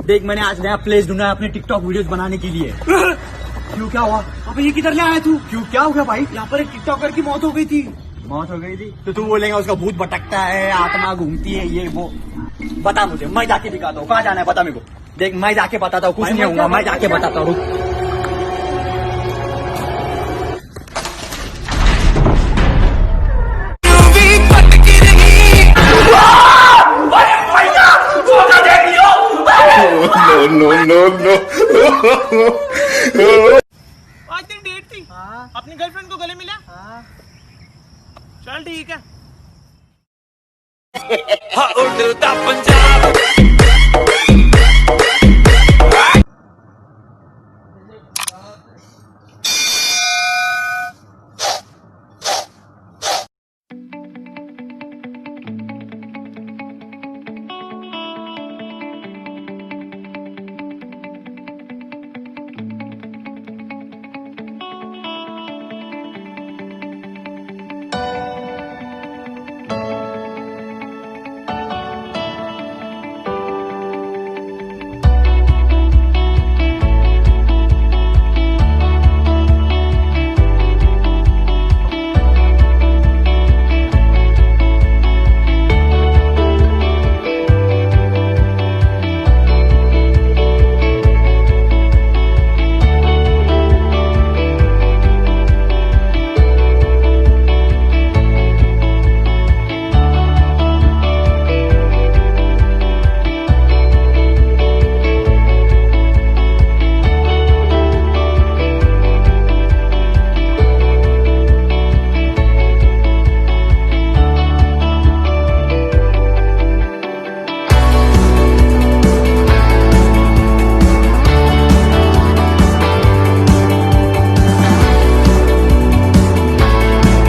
देख मैंने आज नया प्लेस ढूंढा है अपने टिकटॉक वीडियोस बनाने के लिए। क्यों क्या हुआ? अबे ये किधर ले आया तू? क्यों क्या हो गया भाई? यहाँ पर एक टिकटॉकर की मौत हो गई थी। मौत हो गई थी तो तू बोलेगा उसका भूत भटकता है, आत्मा घूमती है, ये वो। बता मुझे, मैं जाके दिखाता हूँ। कहाँ जाना है बता मेरे को। देख मैं जाके बताता हूँ, कुछ नहीं होगा, मैं जाके बताता हूँ। No, no, no. आज दिन डेट थी। अपनी गर्लफ्रेंड को गले मिला। चल ठीक है। उड़ता पंजाब